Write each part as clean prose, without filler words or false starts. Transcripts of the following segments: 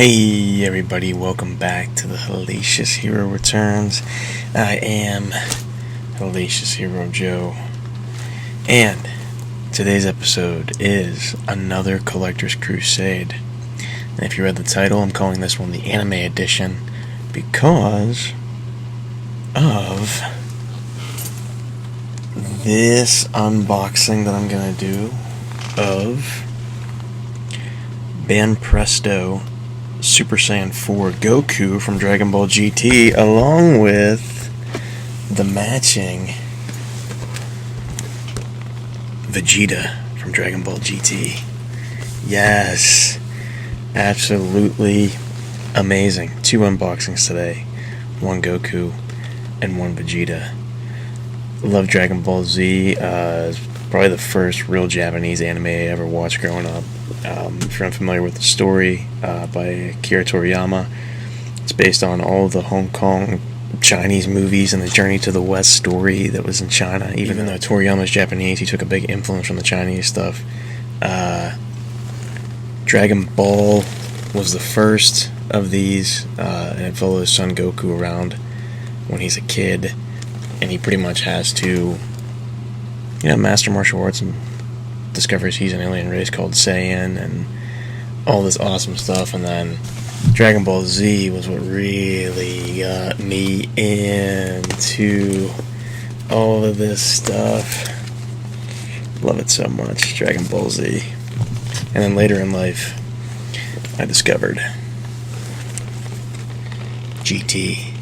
Hey everybody, welcome back to the Hellacious Hero Returns. I am Hellacious Hero Joe, and today's episode is another Collector's Crusade. And if you read the title, I'm calling this one the Anime Edition because of this unboxing that I'm going to do of Banpresto Super Saiyan 4 Goku from Dragon Ball GT, along with the matching Vegeta from Dragon Ball GT. Yes, absolutely amazing. Two unboxings today, one Goku and one Vegeta. Love Dragon Ball Z. It's probably the first real Japanese anime I ever watched growing up. If you're unfamiliar with the story, by Akira Toriyama, it's based on all the Hong Kong Chinese movies and the Journey to the West story that was in China. Even though Toriyama's Japanese, he took a big influence from the Chinese stuff. Dragon Ball was the first of these, and it follows his son Goku around when he's a kid, and he pretty much has to, master martial arts and discovers he's an alien race called Saiyan and all this awesome stuff. And then Dragon Ball Z was what really got me into all of this stuff. Love it so much, Dragon Ball Z. And then later in life, I discovered GT,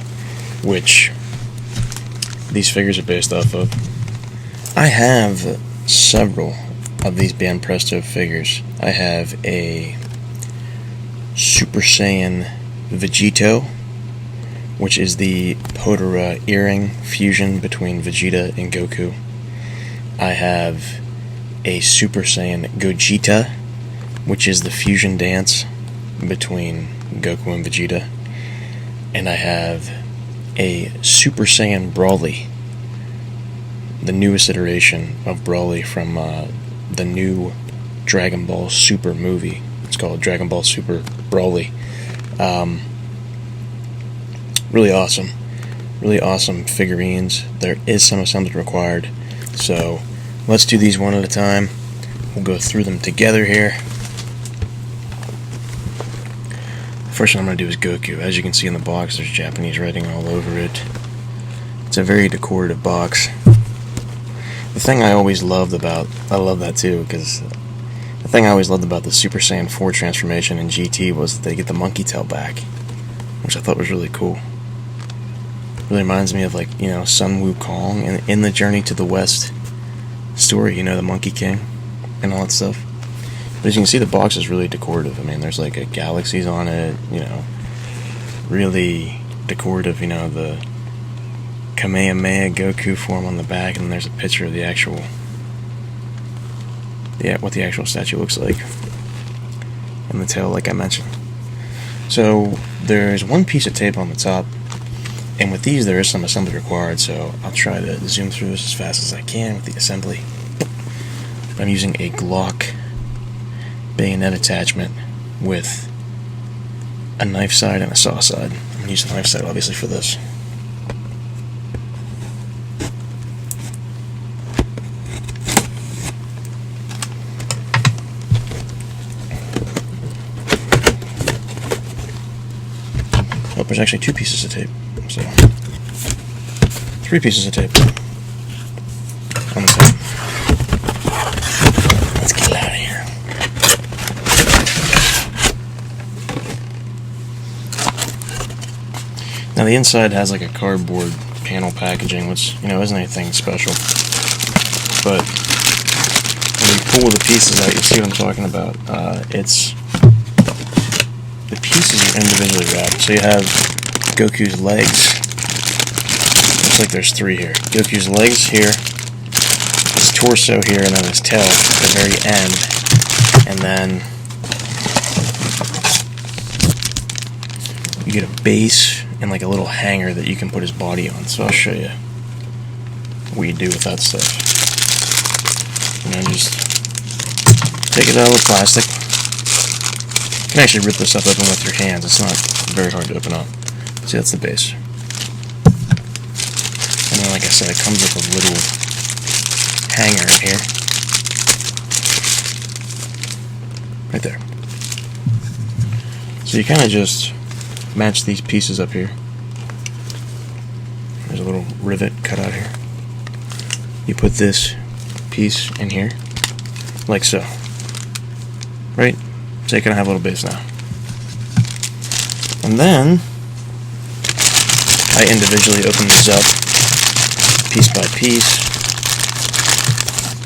which these figures are based off of. I have several of these Banpresto figures. I have a Super Saiyan Vegeta, which is the Potara earring fusion between Vegeta and Goku. I have a Super Saiyan Gogeta, which is the fusion dance between Goku and Vegeta. And I have a Super Saiyan Brawly, the newest iteration of Brawly from the new Dragon Ball Super movie. It's called Dragon Ball Super Brawly. Really awesome figurines. There is some assembly required, so let's do these one at a time. We'll go through them together here. The first one I'm going to do is Goku. As you can see in the box, there's Japanese writing all over it. It's a very decorative box. The thing I always loved about, I love that too, because the thing I always loved about the Super Saiyan 4 transformation in GT was that they get the monkey tail back, which I thought was really cool. Really reminds me of, Sun Wukong in the Journey to the West story, the Monkey King and all that stuff. But as you can see, the box is really decorative. I mean, there's a galaxies on it, really decorative, the Kamehameha Goku form on the back, and there's a picture of what the actual statue looks like, and the tail, like I mentioned. So there's one piece of tape on the top, and with these there is some assembly required, so I'll try to zoom through this as fast as I can with the assembly. I'm using a Glock bayonet attachment with a knife side and a saw side. I'm going to use the knife side obviously for this. Oh, there's actually two pieces of tape, so three pieces of tape on the side. Let's get it out of here. Now the inside has a cardboard panel packaging, which isn't anything special, but when you pull the pieces out, you see what I'm talking about. It's the pieces are individually wrapped. So you have Goku's legs. Looks like there's three here. Goku's legs here, his torso here, and then his tail at the very end. And then you get a base and a little hanger that you can put his body on. So I'll show you what you do with that stuff. Just take it out of the plastic, You can actually rip this stuff open with your hands. It's not very hard to open up. See, that's the base. And then, like I said, it comes with a little hanger in here. Right there. So you kind of just match these pieces up here. There's a little rivet cut out here. You put this piece in here, like so. Right? So you can have a little base now. And then I individually open these up piece by piece.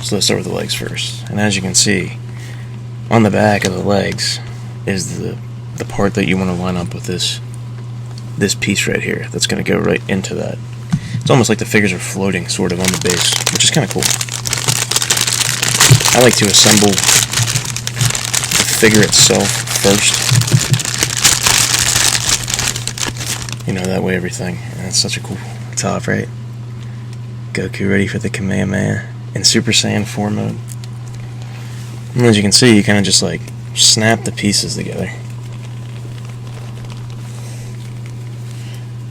So let's start with the legs first. And as you can see, on the back of the legs is the part that you want to line up with this piece right here. That's going to go right into that. It's almost like the figures are floating sort of on the base, which is kind of cool. I like to assemble the figure itself first. You know, that way everything. And it's such a cool top, right? Goku ready for the Kamehameha in Super Saiyan 4 mode. And as you can see, you kind of just like snap the pieces together.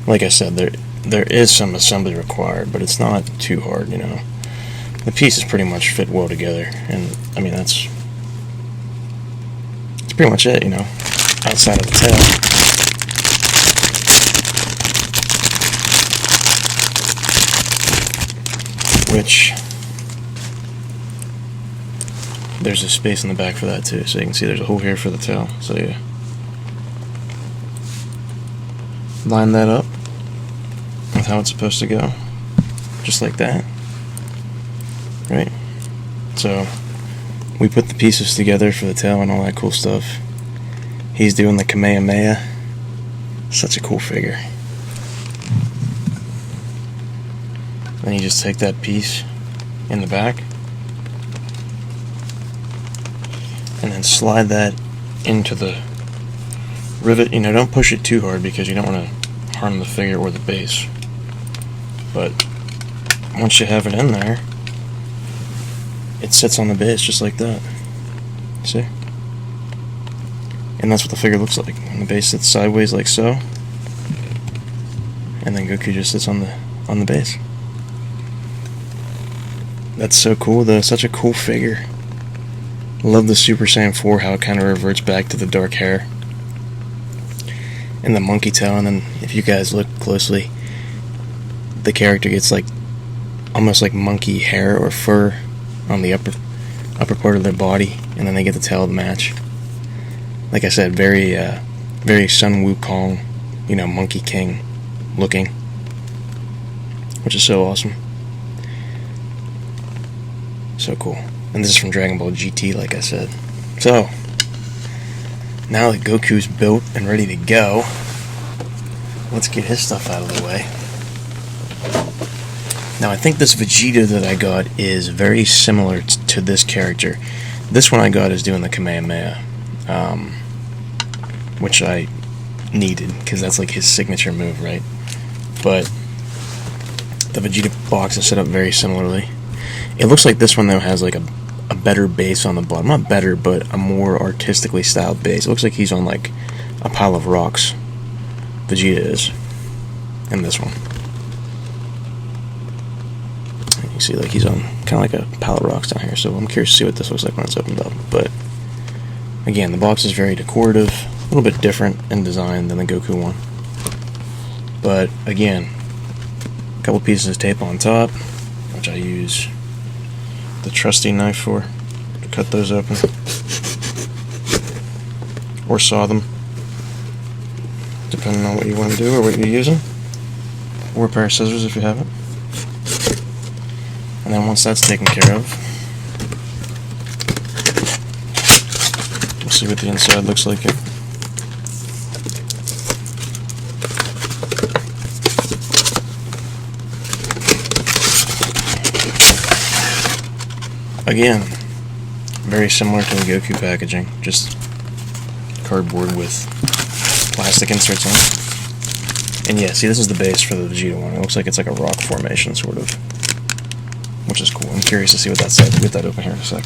Like I said, there is some assembly required, but it's not too hard, you know. The pieces pretty much fit well together, and I mean that's pretty much it, you know, outside of the tail. Which there's a space in the back for that too, so you can see there's a hole here for the tail. So yeah, line that up with how it's supposed to go, just like that, right? So we put the pieces together for the tail and all that cool stuff. He's doing the Kamehameha. Such a cool figure. Then you just take that piece in the back and then slide that into the rivet. You know, don't push it too hard because you don't want to harm the figure or the base. But once you have it in there, it sits on the base just like that. See? And that's what the figure looks like. And the base sits sideways like so. And then Goku just sits on the base. That's so cool though, such a cool figure. Love the Super Saiyan 4, how it kind of reverts back to the dark hair and the monkey tail, and then if you guys look closely, the character gets like almost like monkey hair or fur on the upper part of their body, and then they get the tail to match. Like I said, very Sun Wukong, you know, Monkey King looking, which is so awesome. So cool. And this is from Dragon Ball GT, like I said. So, now that Goku's built and ready to go, let's get his stuff out of the way. Now, I think this Vegeta that I got is very similar to this character. This one I got is doing the Kamehameha, which I needed, because that's like his signature move, right? But the Vegeta box is set up very similarly. It looks like this one, though, has like a better base on the bottom. Not better, but a more artistically styled base. It looks like he's on like a pile of rocks. Vegeta is in this one. And you see like he's on kind of like a pile of rocks down here. So I'm curious to see what this looks like when it's opened up. But again, the box is very decorative. A little bit different in design than the Goku one. But again, a couple pieces of tape on top, which I use the trusty knife for to cut those open, or saw them, depending on what you want to do or what you're using, or a pair of scissors if you have it. And then once that's taken care of, we'll see what the inside looks like here. Again, very similar to the Goku packaging, just cardboard with plastic inserts on it. And yeah, see, this is the base for the Vegeta one. It looks like it's like a rock formation, sort of, which is cool. I'm curious to see what that's like. We'll get that open here in a sec.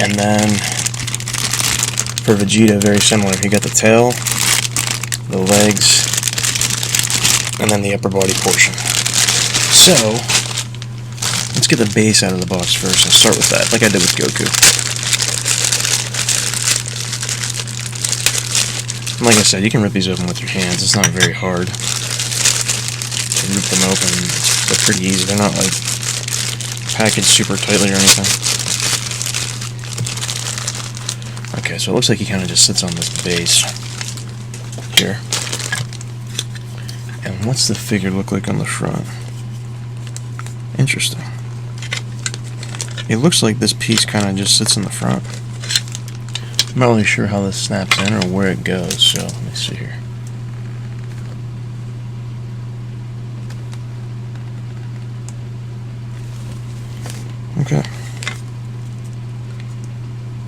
And then for Vegeta, very similar. You got the tail, the legs, and then the upper body portion. So, let's get the base out of the box first and start with that, like I did with Goku. And like I said, you can rip these open with your hands. It's not very hard to rip them open. They're pretty easy. They're not like packaged super tightly or anything. Okay, so it looks like he kind of just sits on this base here. And what's the figure look like on the front? Interesting. It looks like this piece kind of just sits in the front. I'm not really sure how this snaps in or where it goes, so let me see here. Okay.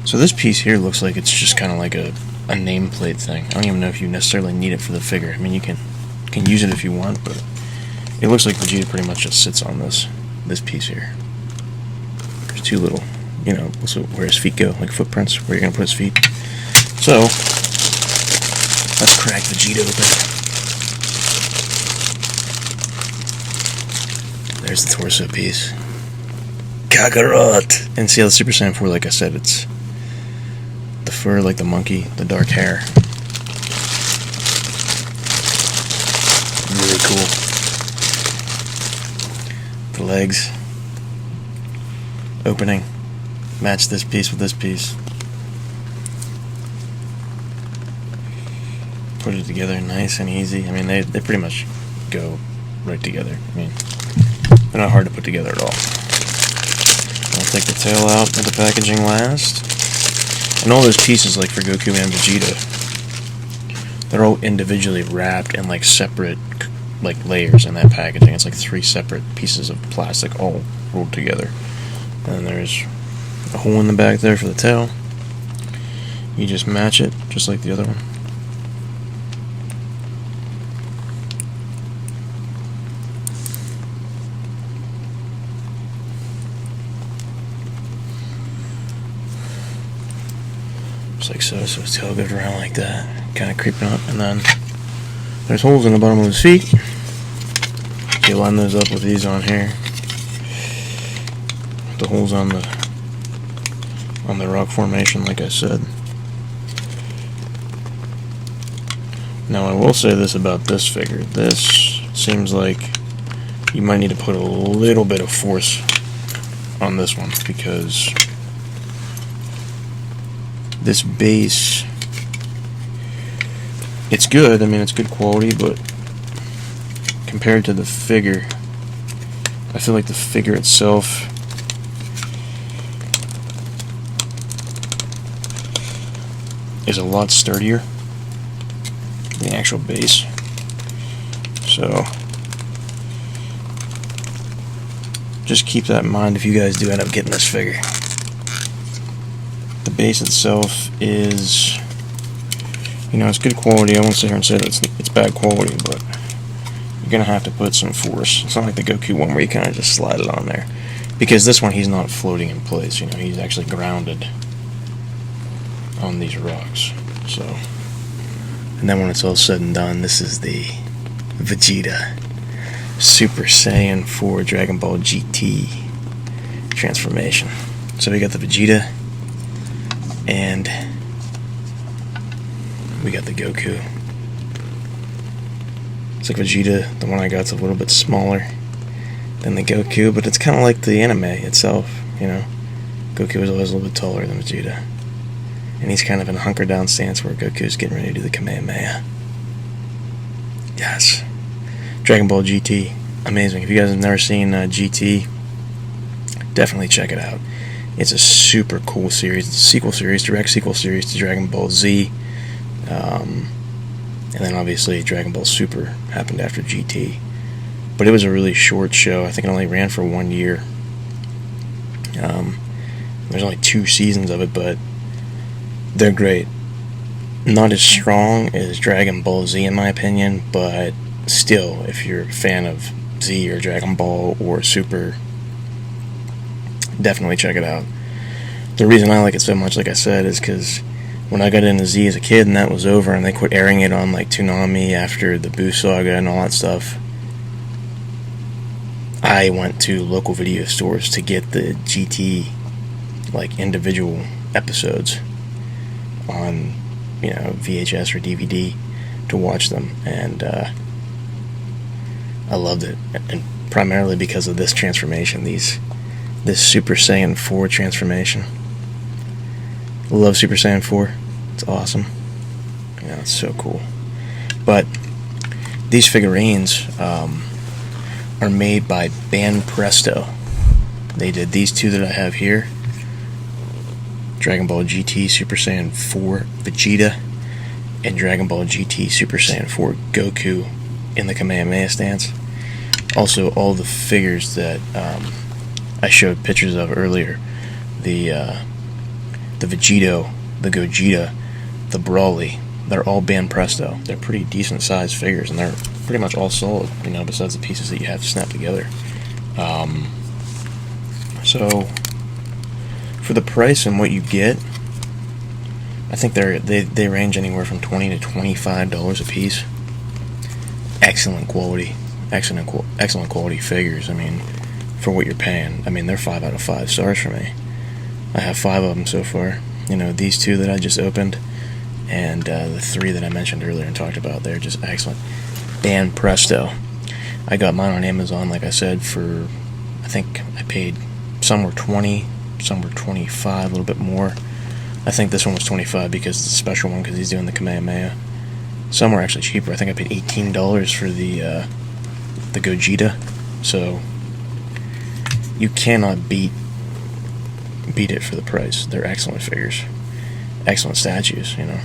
So this piece here looks like it's just kind of like a nameplate thing. I don't even know if you necessarily need it for the figure. I mean, you can use it if you want, but it looks like Vegeta pretty much just sits on this piece here. There's two little, you know, also where his feet go, like footprints, where you're going to put his feet. So, let's crack Vegeta open. There's the torso piece. Kakarot! And see how the Super Saiyan 4, like I said, it's the fur like the monkey, the dark hair. Really cool. The legs. Opening. Match this piece with this piece. Put it together nice and easy. I mean, they pretty much go right together. I mean, they're not hard to put together at all. I'll take the tail out of the packaging last. And all those pieces, like for Goku and Vegeta, they're all individually wrapped in like separate like layers in that packaging. It's like 3 separate pieces of plastic all rolled together. And then there's a hole in the back there for the tail. You just match it, just like the other one. Like so his tail goes around like that, kind of creeping up, and then there's holes in the bottom of his feet. You line those up with these on here. The holes on the rock formation, like I said. Now I will say this about this figure. This seems like you might need to put a little bit of force on this one, because this base, it's good. I mean, it's good quality, but compared to the figure, I feel like the figure itself is a lot sturdier than the actual base. So just keep that in mind if you guys do end up getting this figure. The base itself is, you know, it's good quality. I won't sit here and say that it's bad quality, but you're going to have to put some force. It's not like the Goku one where you kind of just slide it on there. Because this one, he's not floating in place, you know, he's actually grounded on these rocks. So, and then when it's all said and done, this is the Vegeta Super Saiyan 4 Dragon Ball GT transformation. So we got the Vegeta, and we got the Goku. It's like Vegeta, the one I got, is a little bit smaller than the Goku, but it's kind of like the anime itself, you know. Goku was always a little bit taller than Vegeta. And he's kind of in a hunker down stance where Goku's getting ready to do the Kamehameha. Yes. Dragon Ball GT. Amazing. If you guys have never seen GT, definitely check it out. It's a super cool series. It's a sequel series, direct sequel series to Dragon Ball Z. And then obviously Dragon Ball Super happened after GT. But it was a really short show. I think it only ran for 1 year. There's only 2 seasons of it, but they're great. Not as strong as Dragon Ball Z in my opinion, but still, if you're a fan of Z or Dragon Ball or Super, definitely check it out. The reason I like it so much, like I said, is because when I got into Z as a kid and that was over and they quit airing it on like Toonami after the Boo Saga and all that stuff, I went to local video stores to get the GT like individual episodes on, you know, VHS or DVD to watch them, and I loved it, and primarily because of this transformation, this Super Saiyan 4 transformation. I love Super Saiyan 4. It's awesome. You know, it's so cool. But these figurines are made by Banpresto. They did these two that I have here. Dragon Ball GT Super Saiyan 4 Vegeta and Dragon Ball GT Super Saiyan 4 Goku in the Kamehameha stance. Also, all the figures that I showed pictures of earlier, the Vegito, the Gogeta, the Brawly, they're all Banpresto. They're pretty decent sized figures, and they're pretty much all solid, you know, besides the pieces that you have to snap together. So for the price and what you get, I think they range anywhere from $20 to $25 a piece. Excellent quality, excellent quality figures. I mean, for what you're paying, I mean, they're 5 out of 5 stars for me. I have 5 of them so far. You know, these 2 that I just opened, and the 3 that I mentioned earlier and talked about, they're just excellent. Banpresto. I got mine on Amazon, like I said, for, I think I paid, some were 20, some were 25, a little bit more. I think this one was 25 because it's a special one because he's doing the Kamehameha. Some were actually cheaper. I think I paid $18 for the Gogeta. So you cannot beat it for the price. They're excellent figures, excellent statues. You know,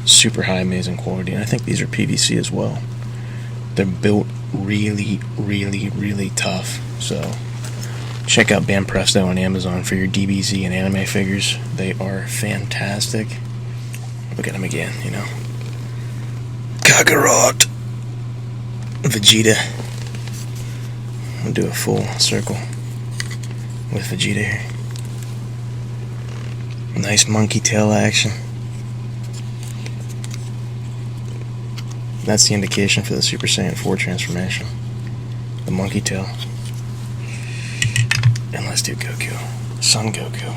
super high, amazing quality. And I think these are PVC as well. They're built really, really, really tough. So check out Banpresto on Amazon for your DBZ and anime figures. They are fantastic. Look at them again, you know. Kakarot! Vegeta. We'll do a full circle with Vegeta here. Nice monkey tail action. That's the indication for the Super Saiyan 4 transformation. The monkey tail. And let's do Goku. Son Goku.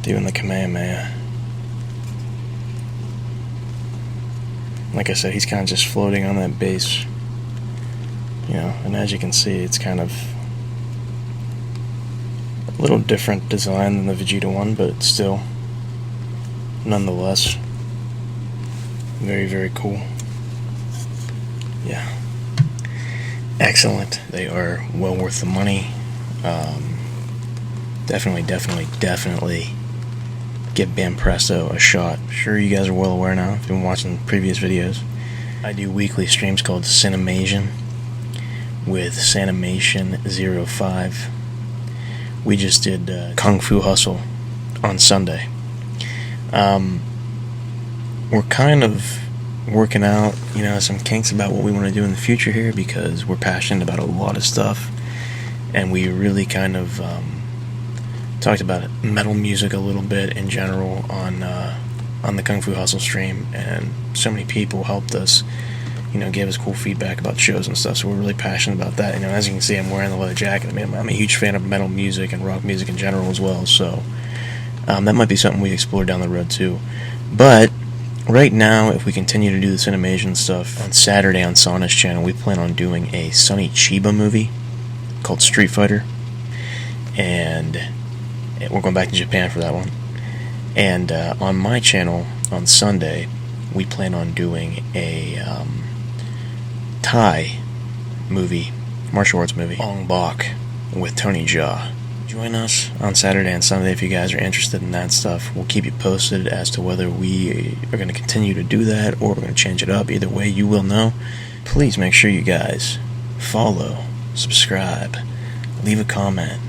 Doing the Kamehameha. Like I said, he's kind of just floating on that base. You know, and as you can see, it's kind of a little different design than the Vegeta one, but still, nonetheless, very, very cool. Yeah. Excellent. They are well worth the money. Definitely give Banpresto a shot. I'm sure you guys are well aware now if you've been watching previous videos. I do weekly streams called CinemAsian with CinemAsian05. We just did Kung Fu Hustle on Sunday. We're kind of working out, you know, some kinks about what we want to do in the future here because we're passionate about a lot of stuff, and we really kind of talked about metal music a little bit in general on the Kung Fu Hustle stream, and so many people helped us, you know, gave us cool feedback about shows and stuff, so we're really passionate about that. You know, as you can see, I'm wearing the leather jacket. I mean, I'm a huge fan of metal music and rock music in general as well, so that might be something we explore down the road too. But right now, if we continue to do the CinemAsian stuff, on Saturday on Sanne's channel, we plan on doing a Sonny Chiba movie called Street Fighter, and we're going back to Japan for that one. And on my channel on Sunday, we plan on doing a Thai movie, martial arts movie, unbox with Tony Jaa. Join us on Saturday and Sunday if you guys are interested in that stuff. We'll keep you posted as to whether we are going to continue to do that or we're going to change it up. Either way, you will know. Please make sure you guys follow, subscribe, leave a comment.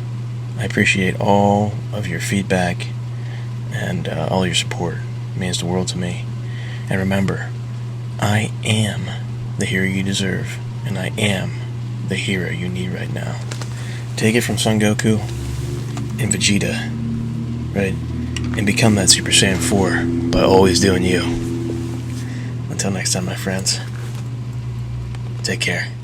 I appreciate all of your feedback and all your support. It means the world to me. And remember, I am the hero you deserve, and I am the hero you need right now. Take it from Son Goku and Vegeta, right? And become that Super Saiyan 4 by always doing you. Until next time, my friends. Take care.